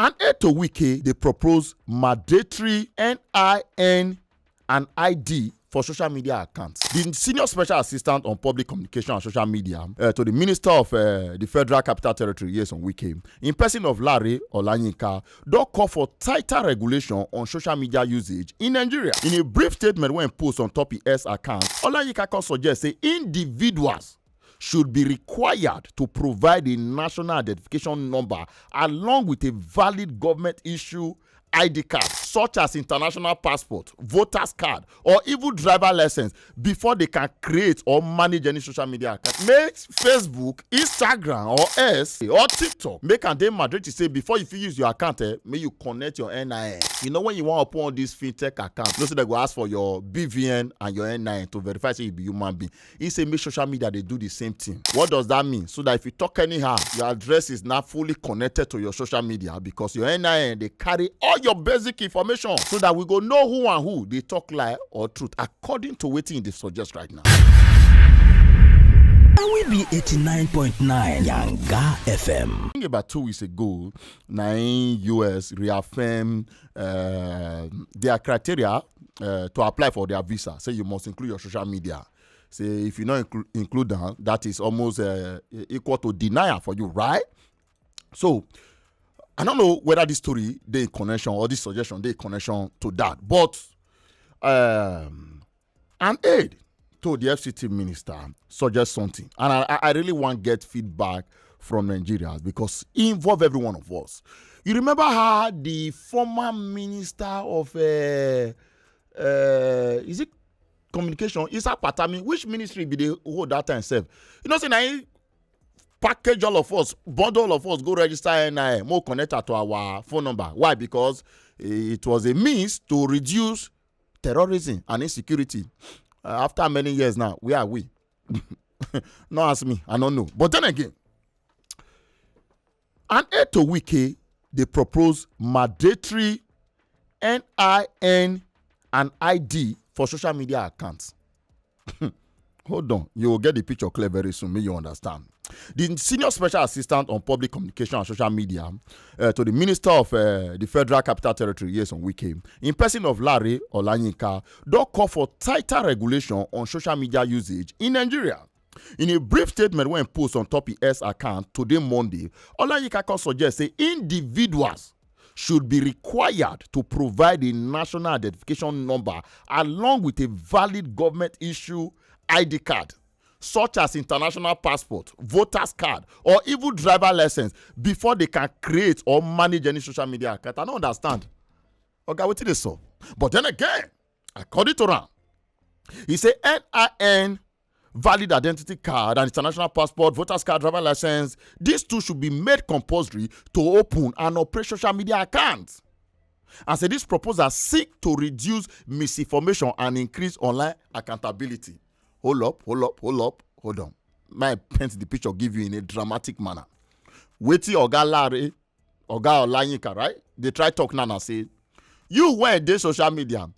An aide to Wike, they propose mandatory NIN and ID for social media accounts. The senior special assistant on public communication and social media to the minister of the Federal Capital Territory, yes, on Wike, in person of Lere, Olayinka, don't call for tighter regulation on social media usage in Nigeria. In a brief statement when posted on top his account, Olayinka can suggest say individuals should be required to provide a national identification number along with a valid government issue ID card, such as international passport, voter's card, or even driver license before they can create or manage any social media account. Make Facebook, Instagram, or S or TikTok make and then mandate to say before you use your account, may you connect your NIN. You know when you want to open this fintech account, you know, so they go ask for your BVN and your NIN to verify say you be human being. He say make social media they do the same thing. What does that mean? So that if you talk anyhow, your address is not fully connected to your social media because your NIN they carry all your basic information so that we go know who and who they talk lie or truth according to Wetin they suggest right now. And we be 89.9 Yanga FM. About 2 weeks ago, NIN US reaffirmed their criteria to apply for their visa. Say you must include your social media. Say if you don't include that, that is almost equal to denial for you, right? So I don't know whether this story they in connection or this suggestion they in connection to that, but an aide to the FCT minister suggests something, and I really want to get feedback from Nigerians because it involves every one of us. You remember how the former minister of is it communication, Issa Patami, which ministry be they hold that time self? You know, say now package all of us, bundle all of us, go register NIN, more connected to our phone number. Why? Because it was a means to reduce terrorism and insecurity. After many years now, where are we? Not ask me, I don't know. But then again, an aide to Wike, they propose mandatory NIN and ID for social media accounts. Hold on, you will get the picture clear very soon, may you understand. The senior special assistant on public communication and social media to the minister of the Federal Capital Territory, yes, on Wike, in person of Lere, Olayinka, don't call for tighter regulation on social media usage in Nigeria. In a brief statement when posted on top his account today, Monday, Olayinka can suggest say individuals should be required to provide a national identification number along with a valid government issue ID card, such as international passport, voter's card, or even driver license before they can create or manage any social media account. I don't understand. Okay, what is so? But then again, according to Ram, he said NIN, valid identity card, and international passport, voter's card, driver license, these two should be made compulsory to open and operate social media accounts. And so this proposal seeks to reduce misinformation and increase online accountability. Hold on. My paint the picture give you in a dramatic manner. Wetin Oga Lere, Oga Olayinka, right? They try talk now and say, you went this social media,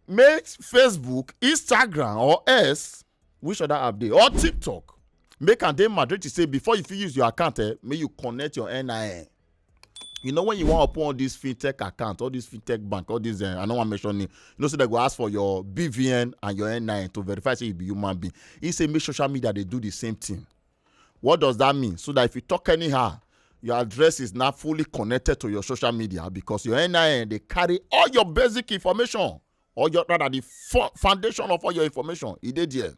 make Facebook, Instagram, or S, which other app they, or TikTok, make and then Madrid to say before you use your account, may you connect your NIN. You know when you want to open all this fintech account, all this fintech bank, all this, I don't want to mention it. You know, so they go ask for your BVN and your NIN to verify say you be human being. He say make social media they do the same thing. What does that mean? So that if you talk anyhow, your address is not fully connected to your social media because your NIN they carry all your basic information, or your rather the foundation of all your information. It did here.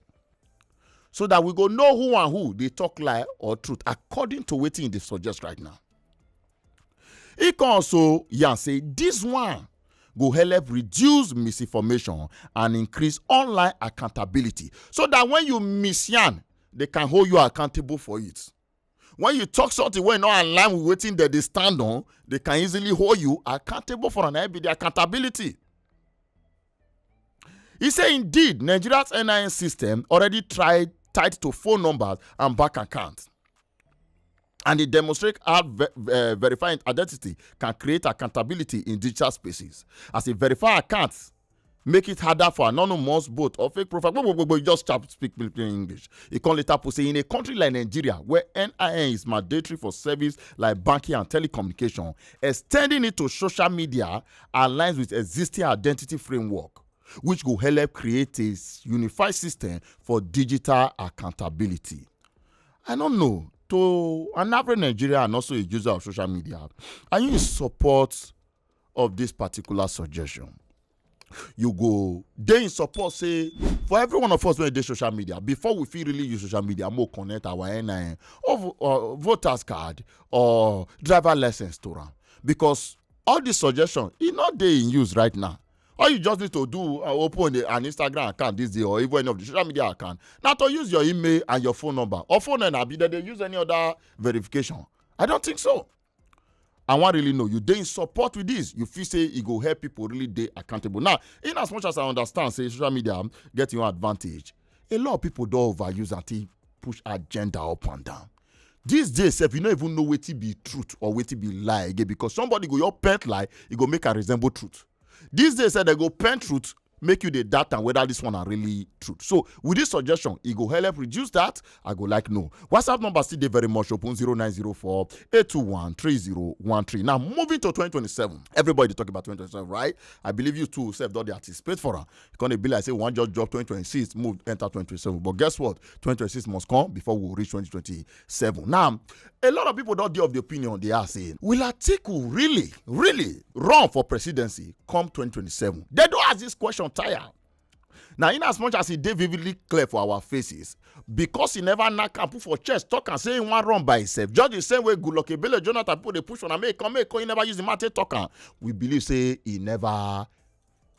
So that we go know who and who they talk lie or truth according to Wetin they suggest right now. He can also say this one go help reduce misinformation and increase online accountability so that when you misyan, they can hold you accountable for it. When you talk something when not align with Wetin that they stand on, they can easily hold you accountable for an everyday accountability. He said indeed, Nigeria's NIN system already tied to phone numbers and bank accounts. And it demonstrates how verifying identity can create accountability in digital spaces. As a verified account make it harder for anonymous bot or fake profile. You just speak plain English. He can later put say in a country like Nigeria, where NIN is mandatory for service like banking and telecommunication, extending it to social media aligns with existing identity framework, which will help create a unified system for digital accountability. I don't know, to an average Nigerian and also a user of social media, are you in support of this particular suggestion? You go, they in support, say, for every one of us when they social media, before we feel really use social media, more connect our NIN or voters card or driver license to run. Because all these suggestions, it's not they in use right now. All you just need to do, open an Instagram account this day or even any of the social media account. Now to use your email and your phone number. Or phone and be that they use any other verification. I don't think so. I want really know you dey in support with this. You feel say it go help people really dey accountable. Now, in as much as I understand, say social media get your advantage, a lot of people don't overuse and push agenda up and down. These days, if you don't even know wetin be truth or wetin be lie again, because somebody go your pet lie, it go make a resemble truth. These days, they go pen truth, make you the data whether this one are really truth. So with this suggestion, it go help reduce that. I go like no. WhatsApp number still dey very much open 0904 821 3013. Now moving to 2027. Everybody talk about 2027, right? I believe you too self don't anticipate for her. It's gonna be like say one just drop 2026, move enter 2027. But guess what? 2026 must come before we reach 2027. Now, a lot of people don't deal of the opinion they are saying, will Atiku really run for presidency come 2027? They don't ask this question tire. Now, in as much as it did vividly clear for our faces, because he never knock and put for chest, talk and say he want run by himself. Just the same way Goodluck Ebele Jonathan put the push on and make he never use the matter talk. We believe say he never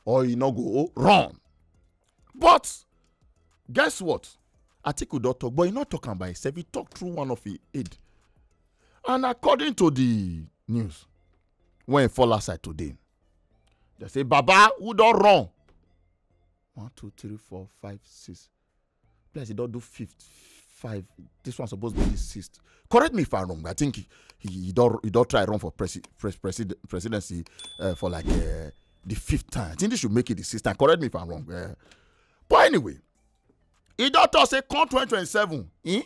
or he not go run. But guess what? Atiku don't talk, but he not talking by himself. He talk through one of his aide. And according to the news, when he fall outside today, they say, Baba, who don't run? 1, 2, 3, 4, 5, 6. Plus, he don't do 5. This one's supposed to be the 6th. Correct me if I'm wrong. I think he don't try run for presidency for like the 5th time. I think they should make it the 6th time. Correct me if I'm wrong. But anyway, he don't talk say come 2027. He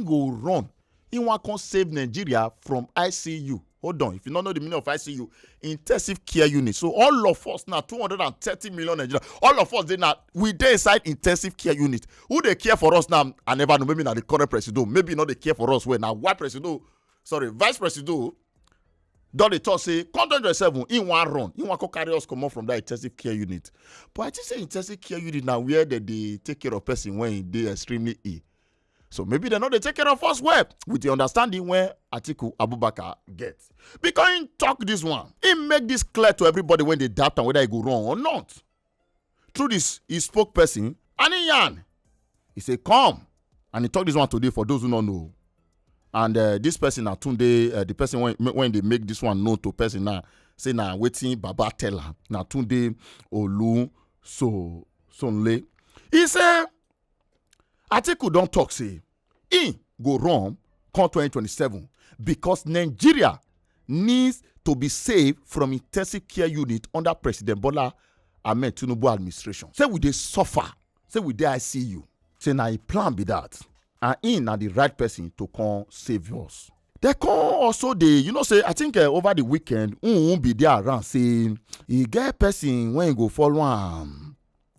go run. He want to save Nigeria from ICU. Hold on. If you don't know the meaning of ICU, intensive care unit. So all of us now, 230 million Nigerians, all of us, we dey inside intensive care unit. Who they care for us now? I never know. Maybe not the current president. Maybe not they care for us. Well, now vice president, don't they talk say, come 2027, he want run. He want to carry us come out from that intensive care unit. But I just say intensive care unit now where they take care of person when they extremely ill. So maybe they know they take care of us well with the understanding where Atiku Abubakar gets. Because he talk this one, he make this clear to everybody when they doubt and whether he go wrong or not. Through this, his spokesperson, and he say, come. And he talk this one today for those who don't know. And this person, Tunde, the person when they make this one known to person now, say now Wetin Baba tell her. Now Tunde Olu Sonle. He say, Atiku don't talk say he go wrong come 2027 because Nigeria needs to be saved from intensive care unit under President Bola Ahmed Tinubu administration. Say we dey suffer. Say we dey ICU. Say na a plan be that. And he na the right person to come save us. They come also say I think over the weekend won't be there around say he get person when he go follow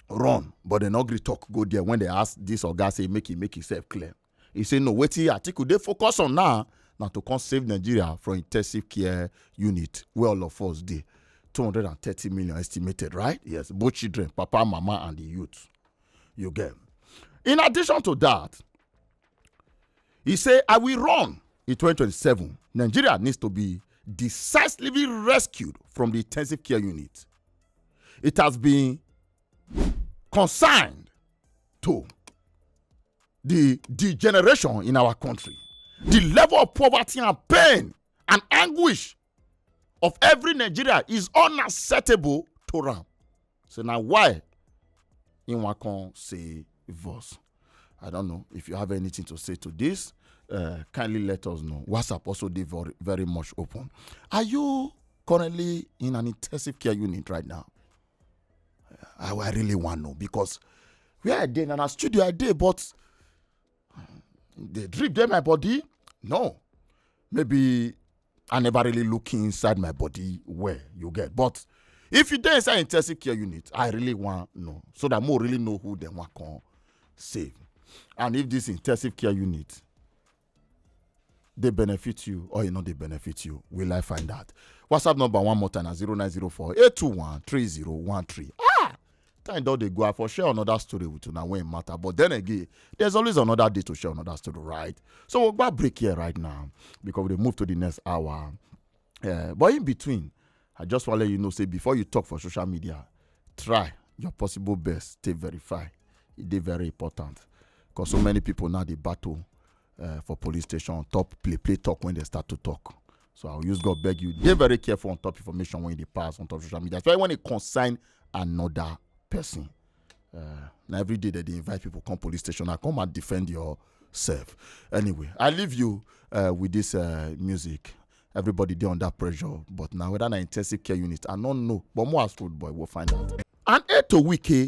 run, but they not agree talk go there when they ask this or guy say make himself clear. He say no, Wetin Atiku they focus on now to come save Nigeria from intensive care unit where all of us dey 230 million estimated, right? Yes, both children, papa, mama, and the youth. You get. In addition to that, he say I will run in 2027. Nigeria needs to be decisively rescued from the intensive care unit. It has been consigned to the degeneration in our country, the level of poverty and pain and anguish of every Nigerian is unacceptable to them. So now why in Wakon say verse? I don't know if you have anything to say to this. Kindly let us know. WhatsApp also they very, very much open. Are you currently in an intensive care unit right now? I really want to know because where I did, and a studio I did, but the drip there my body, no. Maybe I never really look inside my body where you get. But if you dey inside intensive care unit, I really want to know so that more really know who they want to save. And if this intensive care unit, they benefit you or they benefit you, will I find out? WhatsApp number one more time at 0904-821-3013. Time though they go out for share another story with you now when it matter. But then again, there's always another day to share another story, right? So we'll go break here right now because we move to the next hour. But in between, I just want to let you know, say before you talk for social media, try your possible best, stay verified. It is very important because so many people now they battle for police station, top play talk when they start to talk. So I'll use God beg you, be very careful on top information when they pass on top social media. Especially when it consign another person. Now every day that they invite people come police station and come and defend yourself. Anyway, I leave you with this music. Everybody there under pressure, but now whether an intensive care unit, I don't know. But more as food boy, we'll find out. And 8 to week